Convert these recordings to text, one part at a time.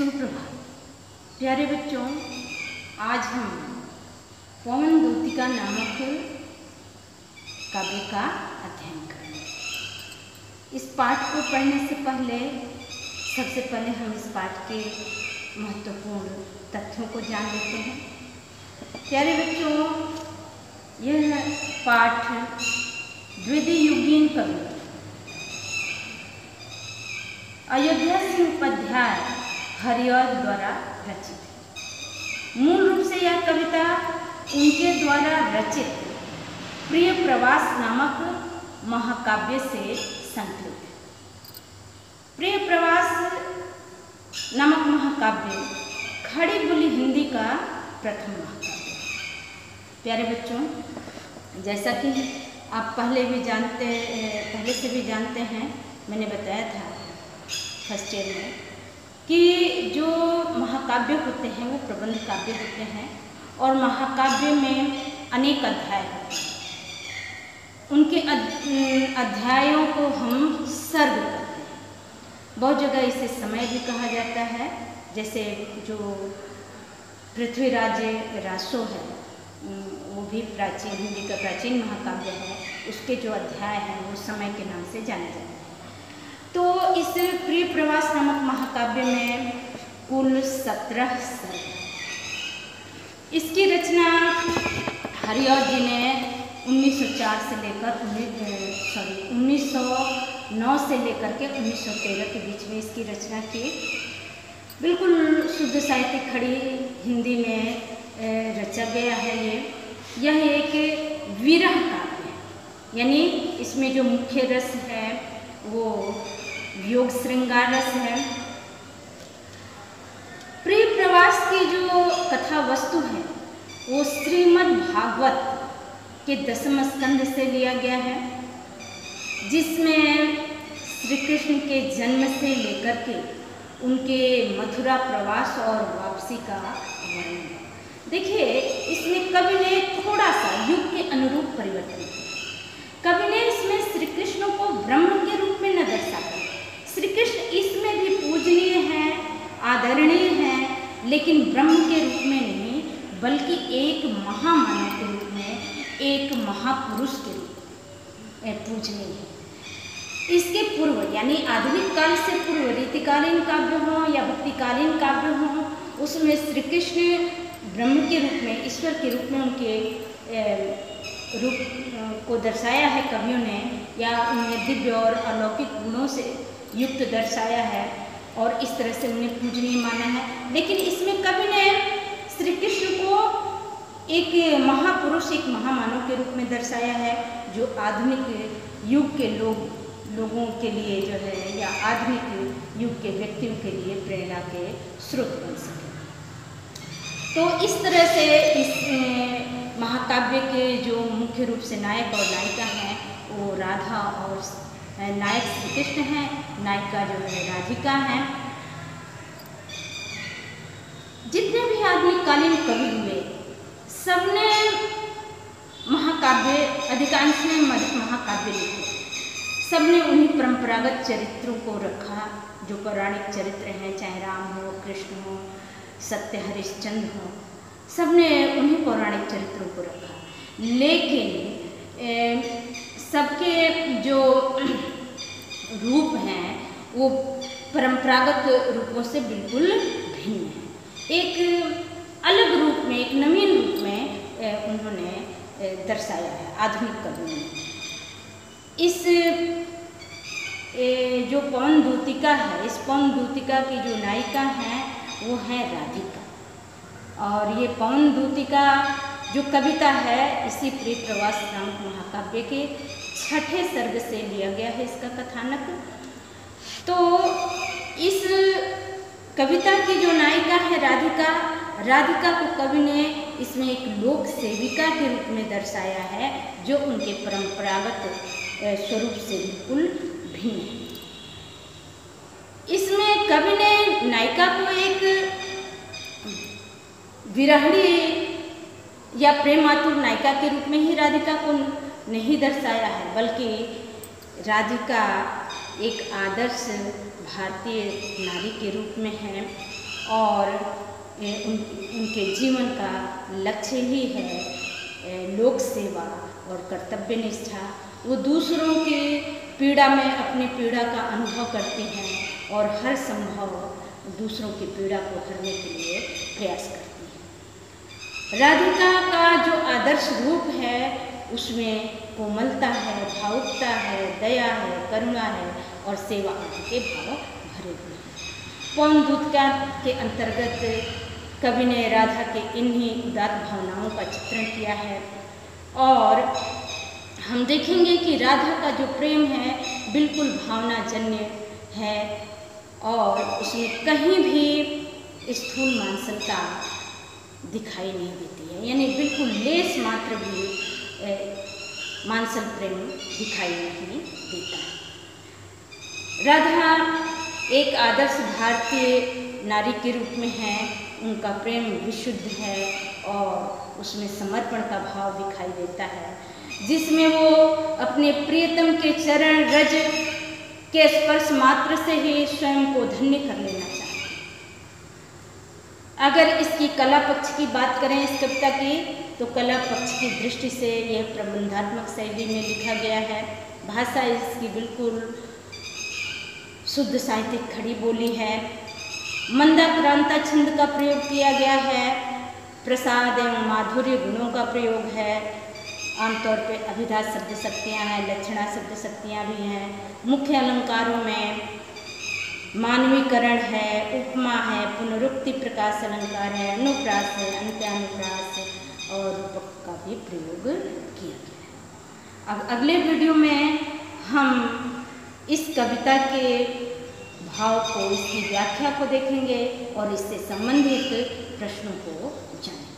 सुप्रभात प्यारे बच्चों, आज हम पवन दूतिका नामक काव्य का अध्ययन करेंगे। इस पाठ को पढ़ने से पहले सबसे पहले हम इस पाठ के महत्वपूर्ण तथ्यों को जान लेते हैं। प्यारे बच्चों, यह पाठ द्वितीयुगीन कवि अयोध्या सिंह उपाध्याय हरिऔध द्वारा रचित है। मूल रूप से यह कविता उनके द्वारा रचित प्रिय प्रवास नामक महाकाव्य से संकलित है। प्रिय प्रवास नामक महाकाव्य खड़ी बोली हिंदी का प्रथम महाकाव्य है। प्यारे बच्चों, जैसा कि आप पहले से भी जानते हैं, मैंने बताया था फर्स्ट ईयर में कि जो महाकाव्य होते हैं वो प्रबंध काव्य होते हैं और महाकाव्य में अनेक अध्याय होते हैं। उनके अध्यायों को हम सर्ग कहते हैं। बहुत जगह इसे समय भी कहा जाता है। जैसे जो पृथ्वीराज रासो है, वो भी प्राचीन हिंदी का प्राचीन महाकाव्य है। उसके जो अध्याय हैं वो समय के नाम से जाने जाते हैं। तो इस प्रिय प्रवास नामक महाकाव्य में कुल 17 सर्ग हैं। इसकी रचना हरिऔध जी ने 1909 से लेकर के 1913 के बीच में इसकी रचना की। बिल्कुल शुद्ध साहित्यिक खड़ी हिंदी में रचा गया है। यह एक विरह काव्य है, यानी इसमें जो मुख्य रस है वो योग श्रृंगार रस है। प्रिय प्रवास की जो कथा वस्तु है वो श्रीमद् भागवत के 10वें स्कंद से लिया गया है, जिसमें श्री कृष्ण के जन्म से लेकर के उनके मथुरा प्रवास और वापसी का वर्णन है। देखिए, इसमें कवि ने थोड़ा सा युग के अनुरूप परिवर्तन किया। कवि ने इसमें श्री कृष्ण को ब्रह्म के रूप में न दर्शाया। श्री कृष्ण इसमें भी पूजनीय हैं, आदरणीय हैं, लेकिन ब्रह्म के रूप में नहीं, बल्कि एक महामानव के रूप में, एक महापुरुष के रूप में पूजनीय है। इसके पूर्व यानी आधुनिक काल से पूर्व रीतिकालीन काव्य हों या भक्तिकालीन काव्य हों, उसमें श्री कृष्ण ब्रह्म के रूप में, ईश्वर के रूप में उनके रूप को दर्शाया है कवियों ने, या उन्हें दिव्य और अलौकिक गुणों से युक्त दर्शाया है और इस तरह से उन्हें पूजनीय माना है। लेकिन इसमें कवि ने श्री कृष्ण को एक महापुरुष, एक महामानव के रूप में दर्शाया है, जो आधुनिक युग के लोगों के लिए जो है, या आधुनिक युग के व्यक्तियों के लिए प्रेरणा के स्रोत बन सके। तो इस तरह से इस महाकाव्य के जो मुख्य रूप से नायक और नायिका हैं वो राधा और नायक श्री कृष्ण हैं, नायिका जो है राधिका हैं। जितने भी आधुनिक कालीन कवि हुए, सबने महाकाव्य, अधिकांश ने महाकाव्य लिखे। सबने उन्हीं परंपरागत चरित्रों को रखा जो पौराणिक चरित्र हैं, चाहे राम हो, कृष्ण हो, सत्य हरिश्चंद्र हो, सबने उन्हीं पौराणिक चरित्रों को रखा। लेकिन सबके जो रूप हैं वो परंपरागत रूपों से बिल्कुल भिन्न हैं। एक अलग रूप में, एक नवीन रूप में उन्होंने दर्शाया है आधुनिक कवियों ने। इस जो पवन दूतिका है, इस पवन दूतिका की जो नायिका हैं वो है राधिका। और ये पवन दूतिका जो कविता है, इसी प्रिय प्रवास नामक महाकाव्य के 6ठे सर्ग से लिया गया है इसका कथानक। तो इस कविता की जो नायिका है राधिका को कवि ने इसमें एक लोक सेविका के रूप में दर्शाया है, जो उनके परंपरागत स्वरूप से बिल्कुल भिन्न है। इसमें कवि ने नायिका को एक विरहिणी या प्रेमातुर नायिका के रूप में ही राधिका को नहीं दर्शाया है, बल्कि राधिका एक आदर्श भारतीय नारी के रूप में है और उनके जीवन का लक्ष्य ही है लोक सेवा और कर्तव्य निष्ठा। वो दूसरों के पीड़ा में अपनी पीड़ा का अनुभव करते हैं और हर संभव दूसरों की पीड़ा को हरने के लिए प्रयास करती हैं। राधिका का जो आदर्श रूप है उसमें कोमलता है, भावुकता है, दया है, करुणा है और सेवा आदि के भाव भरे हुए हैं। पवन दूत के अंतर्गत कवि ने राधा के इन्हीं उदात्त भावनाओं का चित्रण किया है और हम देखेंगे कि राधा का जो प्रेम है बिल्कुल भावनाजन्य है और उसमें कहीं भी स्थूल मानसिकता दिखाई नहीं देती है, यानी बिल्कुल लेस मात्र भी मानसिक प्रेम दिखाई नहीं देता है। राधा एक आदर्श भारतीय नारी के रूप में है, उनका प्रेम विशुद्ध है और उसमें समर्पण का भाव दिखाई देता है, जिसमें वो अपने प्रियतम के चरण रज के स्पर्श मात्र से ही स्वयं को धन्य कर लेना चाहती है। अगर इसकी कला पक्ष की बात करें इस कविता की, तो कला पक्ष की दृष्टि से यह प्रबंधात्मक शैली में लिखा गया है। भाषा इसकी बिल्कुल शुद्ध साहित्यिक खड़ी बोली है। मंदाक्रांता छंद का प्रयोग किया गया है। प्रसाद एवं माधुर्य गुणों का प्रयोग है। आमतौर पे अभिधा शब्द शक्तियाँ हैं, लक्षणा शब्द शक्तियाँ भी हैं। मुख्य अलंकारों में मानवीकरण है, उपमा है, पुनरुक्ति प्रकाश अलंकार है, अनुप्रास है, अंत्यानुप्रास और रूपक का भी प्रयोग किया गया है। अब अगले वीडियो में हम इस कविता के भाव को, इसकी व्याख्या को देखेंगे और इससे संबंधित प्रश्नों को जानेंगे।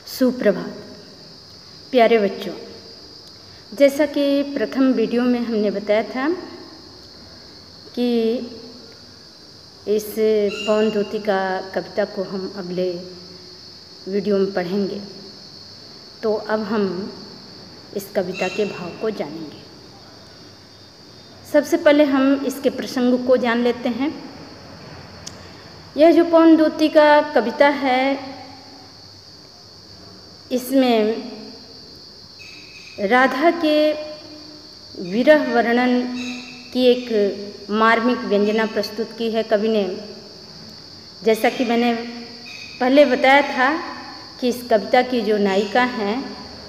सुप्रभात प्यारे बच्चों, जैसा कि प्रथम वीडियो में हमने बताया था कि इस पवन दूती का कविता को हम अगले वीडियो में पढ़ेंगे, तो अब हम इस कविता के भाव को जानेंगे। सबसे पहले हम इसके प्रसंग को जान लेते हैं। यह जो पवन दूती का कविता है, इसमें राधा के विरह वर्णन की एक मार्मिक व्यंजना प्रस्तुत की है कवि ने। जैसा कि मैंने पहले बताया था कि इस कविता की जो नायिका हैं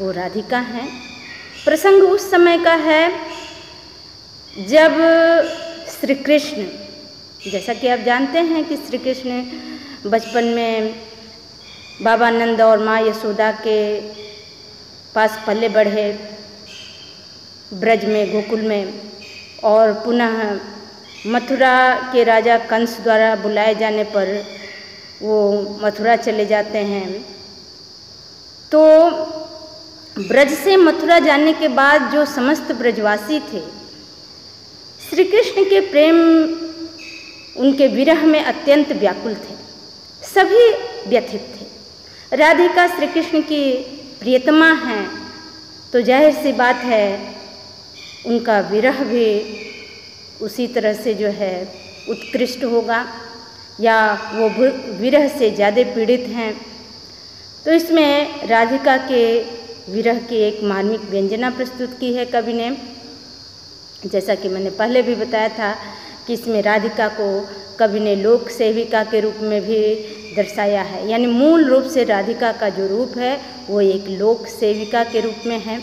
वो राधिका हैं। प्रसंग उस समय का है जब श्री कृष्ण, जैसा कि आप जानते हैं कि श्री कृष्ण बचपन में बाबा नंद और माँ यशोदा के पास पले बढ़े ब्रज में, गोकुल में, और पुनः मथुरा के राजा कंस द्वारा बुलाए जाने पर वो मथुरा चले जाते हैं। तो ब्रज से मथुरा जाने के बाद जो समस्त ब्रजवासी थे, श्री कृष्ण के प्रेम, उनके विरह में अत्यंत व्याकुल थे, सभी व्यथित थे। राधिका श्री कृष्ण की प्रियतमा हैं, तो जाहिर सी बात है उनका विरह भी उसी तरह से जो है उत्कृष्ट होगा, या वो विरह से ज़्यादा पीड़ित हैं। तो इसमें राधिका के विरह की एक मार्मिक व्यंजना प्रस्तुत की है कवि ने। जैसा कि मैंने पहले भी बताया था कि इसमें राधिका को कवि ने लोक सेविका के रूप में भी दर्शाया है, यानी मूल रूप से राधिका का जो रूप है वो एक लोक सेविका के रूप में है।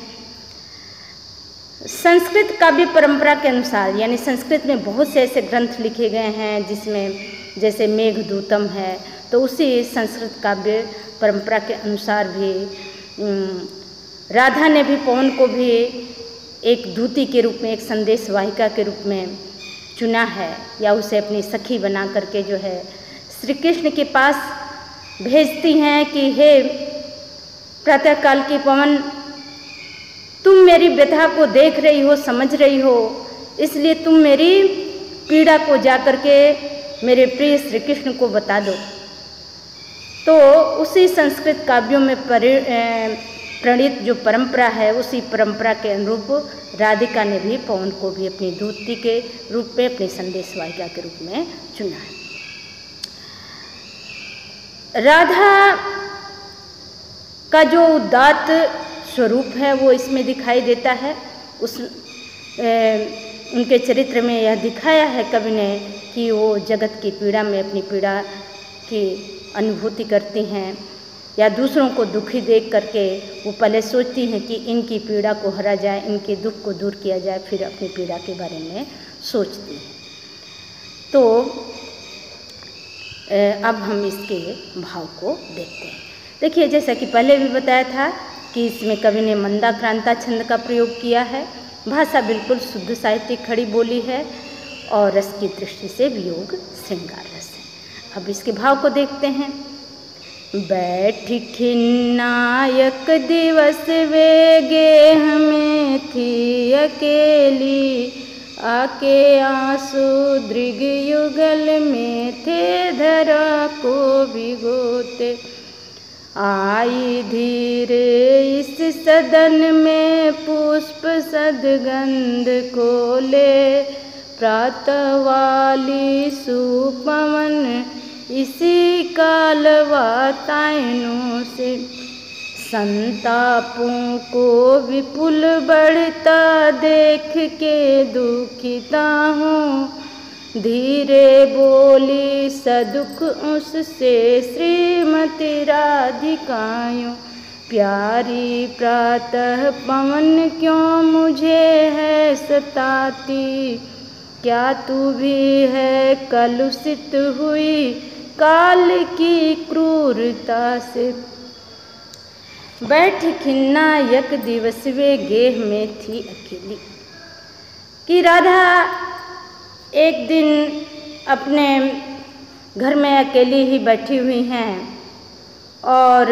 संस्कृत काव्य परंपरा के अनुसार, यानी संस्कृत में बहुत से ऐसे ग्रंथ लिखे गए हैं जिसमें जैसे मेघदूतम है, तो उसी संस्कृत काव्य परंपरा के अनुसार भी राधा ने भी पवन को भी एक दूती के रूप में, एक संदेश वाहिका के रूप में चुना है, या उसे अपनी सखी बना करके जो है श्री कृष्ण के पास भेजती हैं कि हे प्रातःकाल की पवन, तुम मेरी व्यथा को देख रही हो, समझ रही हो, इसलिए तुम मेरी पीड़ा को जा कर के मेरे प्रिय श्री कृष्ण को बता दो। तो उसी संस्कृत काव्यों में प्रणीत जो परंपरा है, उसी परंपरा के अनुरूप राधिका ने भी पवन को भी अपनी दूती के रूप में, अपनी संदेश वाहिका के रूप में चुना है। राधा का जो उदात्त स्वरूप है वो इसमें दिखाई देता है। उनके चरित्र में यह दिखाया है कवि ने कि वो जगत की पीड़ा में अपनी पीड़ा की अनुभूति करती हैं, या दूसरों को दुखी देख करके वो पहले सोचती हैं कि इनकी पीड़ा को हरा जाए, इनके दुख को दूर किया जाए, फिर अपनी पीड़ा के बारे में सोचती हैं। तो अब हम इसके भाव को देखते हैं। देखिए, जैसा कि पहले भी बताया था कि इसमें कवि ने मंदाक्रांता छंद का प्रयोग किया है। भाषा बिल्कुल शुद्ध साहित्यिक खड़ी बोली है और रस की दृष्टि से वियोग श्रृंगार रस है। अब इसके भाव को देखते हैं। बैठी खिन्नायक दिवस वे गेह में थी अकेली, आके आंसू दृग युगल में थे धरा को भिगोते। आई धीरे इस सदन में पुष्प सदगंध खोले, प्रातः वाली सुपवन इसी काल वातायनों से। संतापों को विपुल बढ़ता देख के दुखिता हूँ, धीरे बोली सदुख उससे श्रीमती राधिकायूं। प्यारी प्रातः पवन क्यों मुझे है सताती, क्या तू भी है कलुषित हुई काल की क्रूरता से। बैठी खिन्नायक दिवस वे गेह में थी अकेली, कि राधा एक दिन अपने घर में अकेली ही बैठी हुई हैं और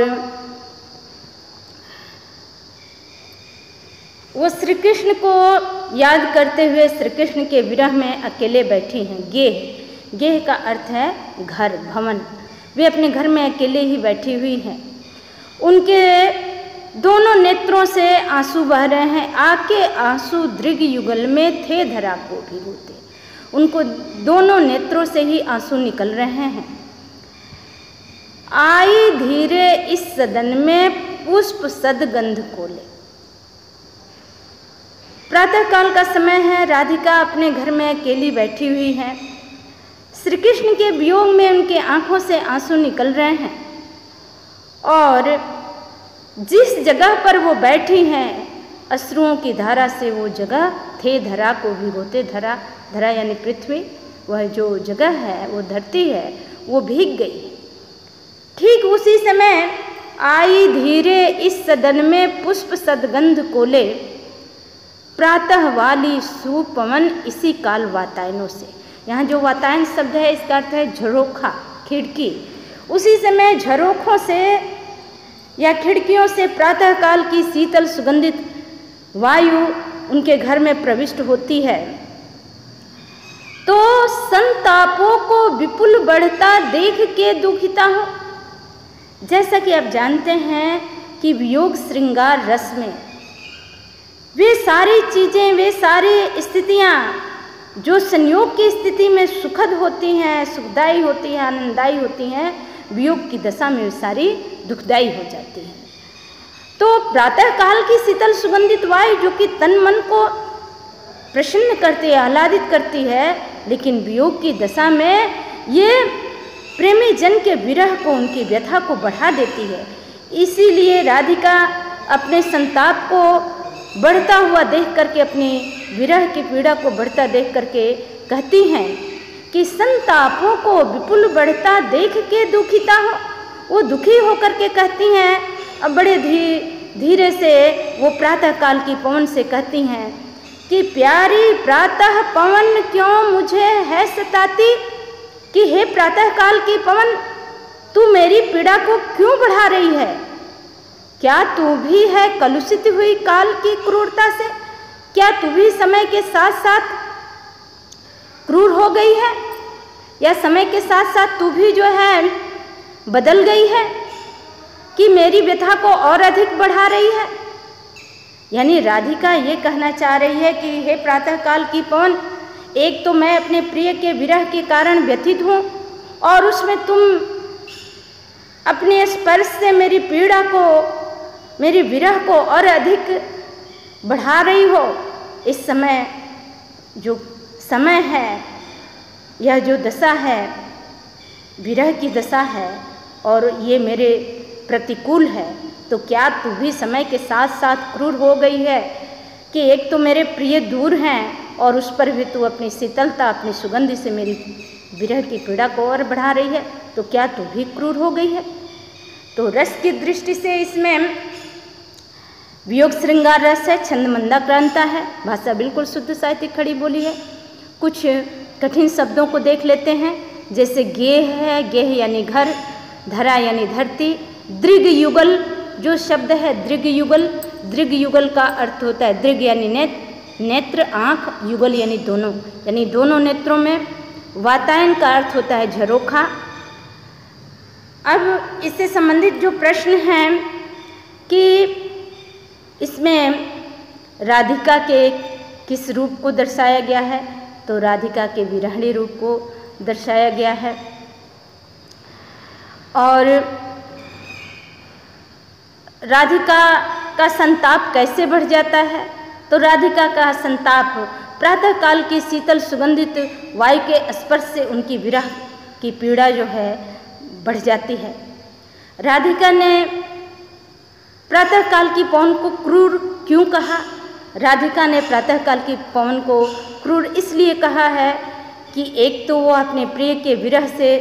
वो श्री कृष्ण को याद करते हुए श्री कृष्ण के विरह में अकेले बैठी हैं। गेह का अर्थ है घर, भवन। वे अपने घर में अकेले ही बैठी हुई हैं। उनके दोनों नेत्रों से आंसू बह रहे हैं। आके आंसू दृग युगल में थे धरा को भिगोते। उनको दोनों नेत्रों से ही आंसू निकल रहे हैं। आई धीरे इस सदन में पुष्प सदगंध कोले। प्रातःकाल का समय है। राधिका अपने घर में अकेली बैठी हुई है। श्री कृष्ण के वियोग में उनके आंखों से आंसू निकल रहे हैं और जिस जगह पर वो बैठी हैं अश्रुओं की धारा से वो जगह थे धरा को भिगोते। धरा यानी पृथ्वी, वह जो जगह है वो धरती है, वो भीग गई। ठीक उसी समय आई धीरे इस सदन में पुष्प सदगंध कोले, प्रातः वाली सुपवन इसी काल वातायनों से। यहाँ जो वातायन शब्द है इसका अर्थ है झरोखा, खिड़की। उसी समय झरोखों से या खिड़कियों से प्रातःकाल की शीतल सुगंधित वायु उनके घर में प्रविष्ट होती है। तो संतापों को विपुल बढ़ता देख के दुखिता हो। जैसा कि आप जानते हैं कि वियोग श्रृंगार रस में वे सारी चीज़ें, वे सारी स्थितियाँ जो संयोग की स्थिति में सुखद होती हैं, सुखदायी होती हैं, आनंददायी होती हैं, वियोग की दशा में वे सारी दुखदायी हो जाती हैं। तो प्रातःकाल की शीतल सुगंधित वायु जो कि तन मन को प्रसन्न करती है, आह्लादित करती है, लेकिन वियोग की दशा में ये प्रेमी जन के विरह को, उनकी व्यथा को बढ़ा देती है। इसीलिए राधिका अपने संताप को बढ़ता हुआ देख करके, अपनी विरह की पीड़ा को बढ़ता देख करके कहती हैं कि संतापों को विपुल बढ़ता देख के दुखिता हो। वो दुखी होकर के कहती हैं। अब बड़े धीरे से वो प्रातःकाल की पवन से कहती हैं कि प्यारी प्रातः पवन क्यों मुझे है सताती, कि हे प्रातःकाल की पवन तू मेरी पीड़ा को क्यों बढ़ा रही है। क्या तू भी है कलुषित हुई काल की क्रूरता से, क्या तू भी समय के साथ साथ क्रूर हो गई है। या समय के साथ साथ तू भी जो है बदल गई है कि मेरी व्यथा को और अधिक बढ़ा रही है। यानी राधिका ये कहना चाह रही है कि हे प्रातःकाल की पवन, एक तो मैं अपने प्रिय के विरह के कारण व्यथित हूँ और उसमें तुम अपने स्पर्श से मेरी पीड़ा को, मेरी विरह को और अधिक बढ़ा रही हो। इस समय जो समय है, यह जो दशा है विरह की दशा है और ये मेरे प्रतिकूल है, तो क्या तू भी समय के साथ साथ क्रूर हो गई है कि एक तो मेरे प्रिय दूर हैं और उस पर भी तू अपनी शीतलता, अपनी सुगंध से मेरी विरह की पीड़ा को और बढ़ा रही है, तो क्या तू भी क्रूर हो गई है। तो रस की दृष्टि से इसमें वियोग श्रृंगार रस है, छंद मंदाक्रांता है, भाषा बिल्कुल शुद्ध साहित्यिक खड़ी बोली है। कुछ कठिन शब्दों को देख लेते हैं, जैसे गेह है, गेह यानी घर, धरा यानी धरती, दृग युगल जो शब्द है दृग युगल, दृग युगल का अर्थ होता है दृग यानी नेत्र, आँख, युगल यानी दोनों नेत्रों में। वातायन का अर्थ होता है झरोखा। अब इससे संबंधित जो प्रश्न हैं कि इसमें राधिका के किस रूप को दर्शाया गया है, तो राधिका के विरहणी रूप को दर्शाया गया है। और राधिका का संताप कैसे बढ़ जाता है, तो राधिका का संताप प्रातःकाल की शीतल सुगंधित वायु के स्पर्श से उनकी विरह की पीड़ा जो है बढ़ जाती है। राधिका ने प्रातःकाल की पवन को क्रूर क्यों कहा? राधिका ने प्रातःकाल की पवन को क्रूर इसलिए कहा है कि एक तो वो अपने प्रिय के विरह से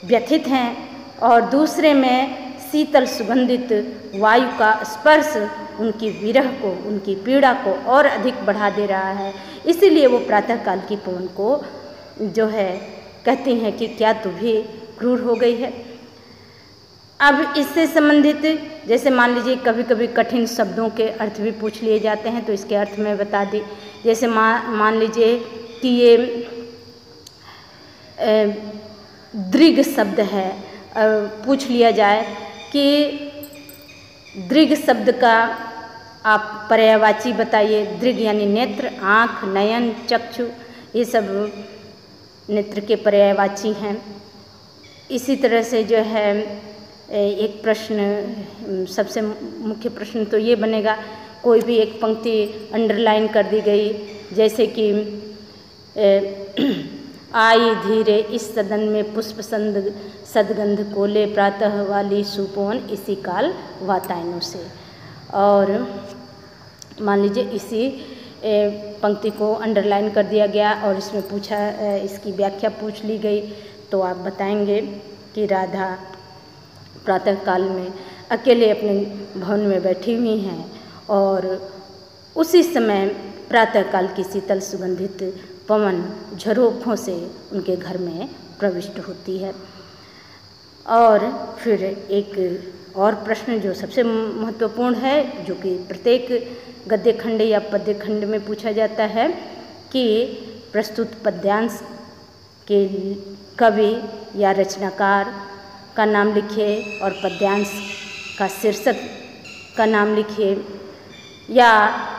व्यथित हैं और दूसरे में शीतल सुगंधित वायु का स्पर्श उनकी विरह को, उनकी पीड़ा को और अधिक बढ़ा दे रहा है। इसीलिए वो प्रातःकाल की पवन को जो है कहती हैं कि क्या तू भी क्रूर हो गई है। अब इससे संबंधित जैसे मान लीजिए कभी कभी कठिन शब्दों के अर्थ भी पूछ लिए जाते हैं, तो इसके अर्थ में बता दी। जैसे मान लीजिए कि ये दृग शब्द है, पूछ लिया जाए कि दृग शब्द का आप पर्यायवाची बताइए। दृग यानी नेत्र, आँख, नयन, चक्षु, ये सब नेत्र के पर्यायवाची हैं। इसी तरह से जो है एक प्रश्न, सबसे मुख्य प्रश्न तो ये बनेगा, कोई भी एक पंक्ति अंडरलाइन कर दी गई, जैसे कि आई धीरे इस सदन में पुष्प सदगंध कोले प्रातः वाली सुपवन इसी काल वातायनों से। और मान लीजिए इसी पंक्ति को अंडरलाइन कर दिया गया और इसमें पूछा, इसकी व्याख्या पूछ ली गई, तो आप बताएंगे कि राधा प्रातःकाल में अकेले अपने भवन में बैठी हुई हैं और उसी समय प्रातःकाल की शीतल सुगंधित पवन झरोखों से उनके घर में प्रविष्ट होती है। और फिर एक और प्रश्न जो सबसे महत्वपूर्ण है, जो कि प्रत्येक गद्य खंड या पद्य खंड में पूछा जाता है कि प्रस्तुत पद्यांश के कवि या रचनाकार का नाम लिखिए और पद्यांश का शीर्षक का नाम लिखिए। या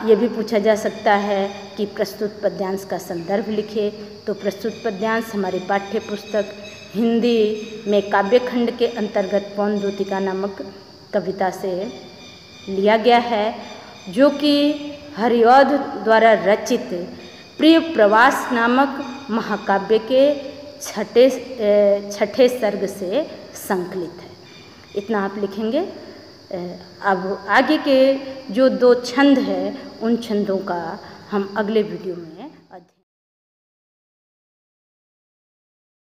ये भी पूछा जा सकता है कि प्रस्तुत पद्यांश का संदर्भ लिखे। तो प्रस्तुत पद्यांश हमारी पाठ्य पुस्तक हिंदी में काव्यखंड के अंतर्गत पवन दूतिका नामक कविता से लिया गया है, जो कि हरिऔध द्वारा रचित प्रिय प्रवास नामक महाकाव्य के छठे सर्ग से संकलित है। इतना आप लिखेंगे। अब आगे के जो 2 छंद हैं, उन छंदों का हम अगले वीडियो में